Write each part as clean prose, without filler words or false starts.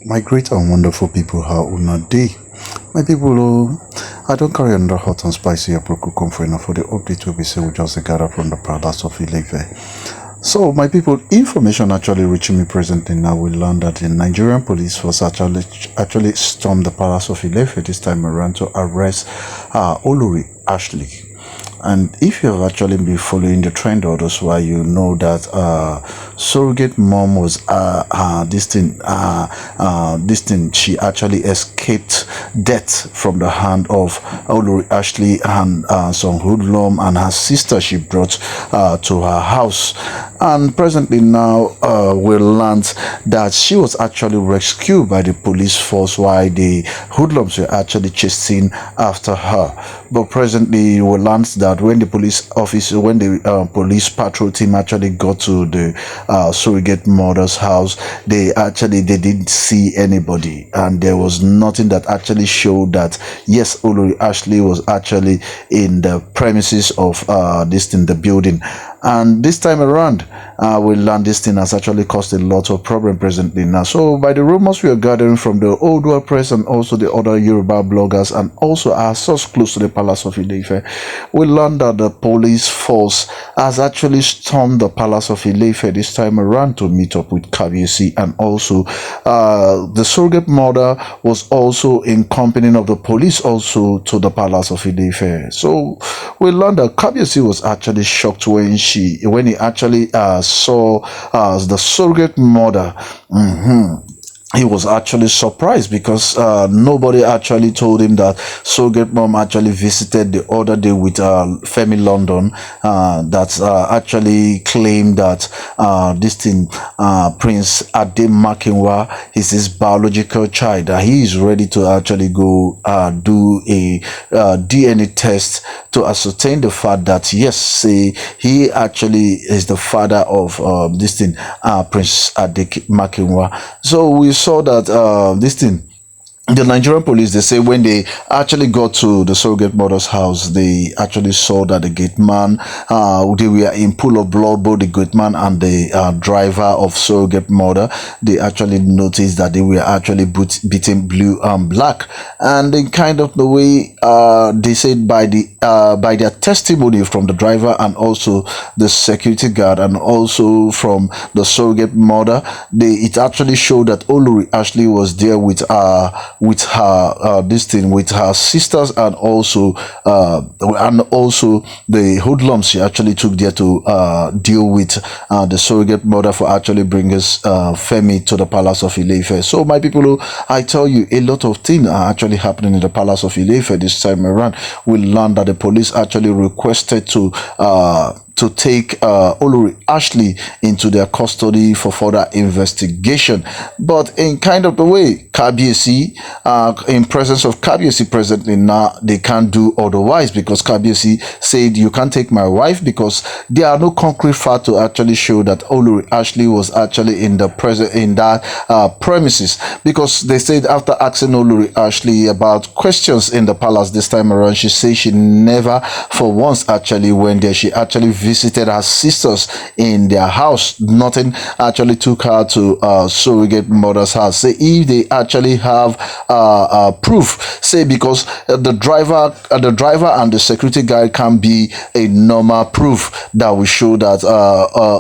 My great and wonderful people, how una day? My people, I don't carry another hot and spicy aproko come for enough for the update will be say we just gather from the palace of Ile Ife. So, my people, information actually reaching me presently now. We learned that the Nigerian police force actually stormed the palace of Ile Ife this time around to arrest Olori Ashley. And if you have actually been following the trend all this while, you know that surrogate mom was this thing she actually escaped death from the hand of Olori Ashley and some hoodlum and her sister she brought to her house. And presently now we learned that she was actually rescued by the police force while the hoodlums were actually chasing after her. But presently we learned that when the police patrol team actually got to the surrogate mother's house, they didn't see anybody, and there was nothing that actually showed that yes, Olori Ashley was actually in the premises of the building. And this time around, we learned this thing has actually caused a lot of problem presently now. So by the rumors we are gathering from the Oduwa press and also the other Yoruba bloggers and also our source close to the palace of Ile Ife, we learned that the police force has actually stormed the palace of Ile Ife this time around to meet up with Kabiyesi, and also the surrogate mother was also in company of the police also to the palace of Ile Ife. So we learned that Kabiyesi was actually shocked when he actually saw the surrogate mother. He was actually surprised because nobody actually told him that surrogate mom actually visited the other day with Femi London that actually claimed that Prince Ademakinwa is his biological child, that he is ready to actually go do a DNA test to ascertain the fact that yes, he actually is the father of Prince Ademakinwa. So we saw that the Nigerian police, they say when they actually got to the surrogate mother's house, they actually saw that the gate man, they were in pool of blood, both the gate man and the driver of surrogate mother. They actually noticed that they were actually beaten blue and black. And in kind of the way they said by their testimony from the driver and also the security guard and also from the surrogate mother, it actually showed that Olori Ashley was there with her sisters and also the hoodlums she actually took there to deal with the surrogate mother for actually bringing Femi to the palace of Ile Ife. So my people, I tell you, a lot of things are actually happening in the palace of Ile Ife this time around. We learned that the police actually requested to take Olori Ashley into their custody for further investigation. But in kind of the way, Kabiyesi, in presence of Kabiyesi presently now, they can't do otherwise because Kabiyesi said, you can't take my wife because there are no concrete facts to actually show that Olori Ashley was actually in that premises. Because they said after asking Olori Ashley about questions in the palace this time around, she said she never for once actually went there. She actually visited her sisters in their house. Nothing actually took her to surrogate mother's house. Say if they actually have proof, say because the driver and the security guard can be a normal proof that will show that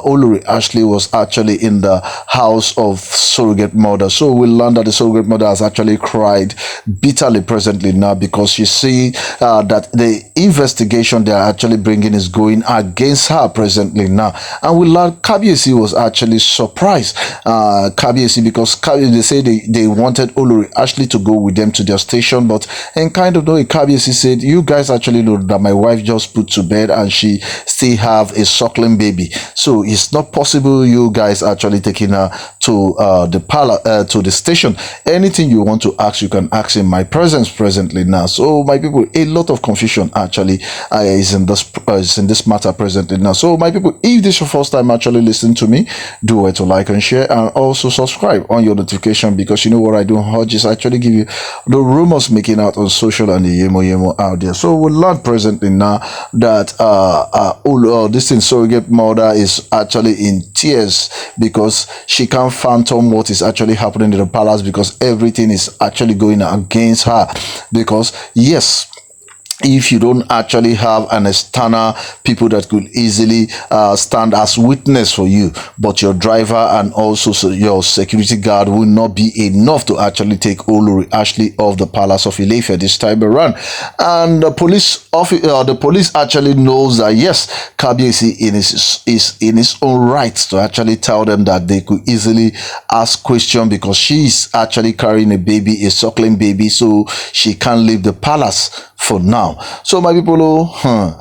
Olori Ashley was actually in the house of surrogate mother. So we learned that the surrogate mother has actually cried bitterly presently now because she see that the investigation they are actually bringing is going against her presently now. And we learned Kabiyesi was actually surprised. Kabiyesi, because they say they wanted Olori Ashley to go with them to their station, but in kind of the way Kabiyesi said, you guys actually know that my wife just put to bed and she still have a suckling baby, so it's not possible you guys actually taking her to the station. Anything you want to ask, you can ask in my presence presently now. So my people, a lot of confusion actually is in this matter presently. presently now. So my people, if this is your first time actually listening to me, do it to like and share, and also subscribe on your notification, because you know what I do hard is actually give you the rumors making out on social and the yemo out there. So we learn presently now that this thing surrogate mother is actually in tears because she can't fathom what is actually happening in the palace, because everything is actually going against her. Because yes, if you don't actually have an external people that could easily stand as witness for you, but your driver and also your security guard will not be enough to actually take Olori Ashley off the palace of Ile Ife this time around. And the police actually knows that yes, Kabiyesi is in his own right to actually tell them that they could easily ask question, because she is actually carrying a baby, a suckling baby, so she can't leave the palace for now. So my people,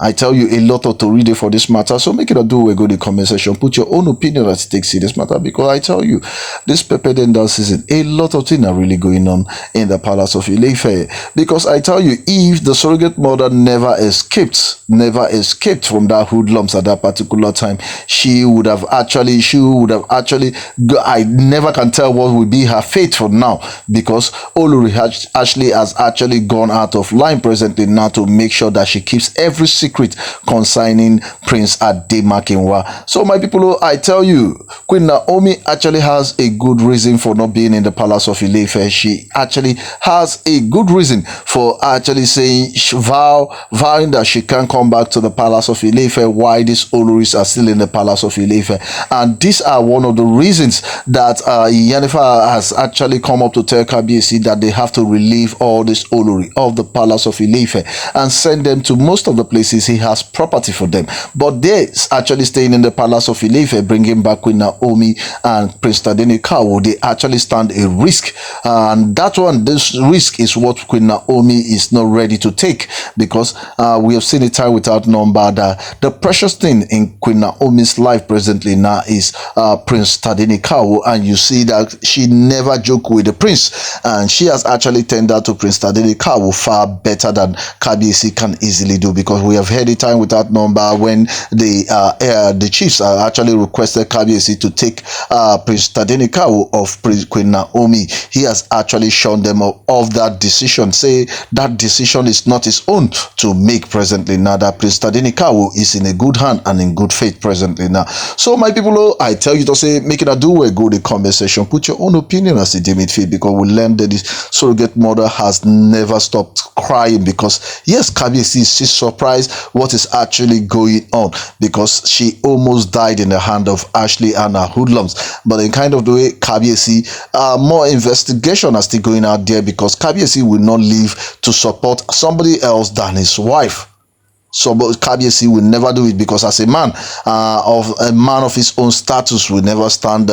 I tell you a lot of to read for this matter. So make it a do a go to the comment section. Put your own opinion as it takes in this matter, because I tell you, this pepper down season, a lot of things are really going on in the palace of Ile Ife. Because I tell you, if the surrogate mother never escaped from that hoodlums at that particular time, she would have actually I never can tell what would be her fate for now, because Olori Ashley has actually gone out of line presently now to make sure that she keeps every secret concerning Prince Adegoke. So my people, I tell you, Queen Naomi actually has a good reason for not being in the palace of Ile Ife. She actually has a good reason for actually saying, vowing that she can't come back to the palace of Ile Ife while these Oloris are still in the palace of Ile Ife. And these are one of the reasons that Yennefer has actually come up to tell Kabiyesi that they have to relieve all this Olori of the palace of Ile Ife and send them to most of the places he has property for them. But they're actually staying in the palace of Ile Ife, bringing back Queen Naomi and Prince Tadenikawo. They actually stand a risk, and this risk is what Queen Naomi is not ready to take, because we have seen it time without number that the precious thing in Queen Naomi's life presently now is Prince Tadenikawo, and you see that she never joked with the prince, and she has actually tendered to Prince Tadenikawo far better than Kabiyesi can easily do, because we have heard it time without number when the chiefs actually requested Kabiyesi to take Prince Tadenikawo of Queen Naomi. He has actually shown them of that decision, say that decision is not his own to make presently now, that Prince Tadenikawo is in a good hand and in good faith presently now. So my people, I tell you to say, make it a do a good conversation. Put your own opinion as it deem it fit, because we learned that this surrogate mother has never stopped crying, because yes, Kabiyesi is surprised what is actually going on, because she almost died in the hand of Ashley and her hoodlums. But in kind of the way Kabiyesi, more investigation are still going out there, because Kabiyesi will not leave to support somebody else than his wife. So but Kabiyesi will never do it, because as a man of his own status will never stand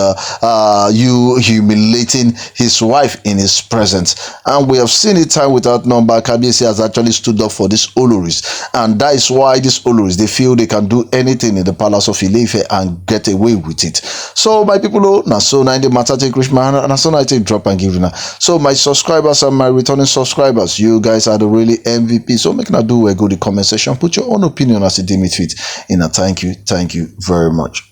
you humiliating his wife in his presence. And we have seen it time without number. Kabiyesi has actually stood up for these Oloris, and that is why these Oloris, they feel they can do anything in the palace of Ile Ife and get away with it. So my people, now so now in the matter take rich man, and so I take drop and give now. So my subscribers and my returning subscribers, you guys are the really MVP. So make now do a good comment section. Put your own opinion as it deem it fit. And thank you very much.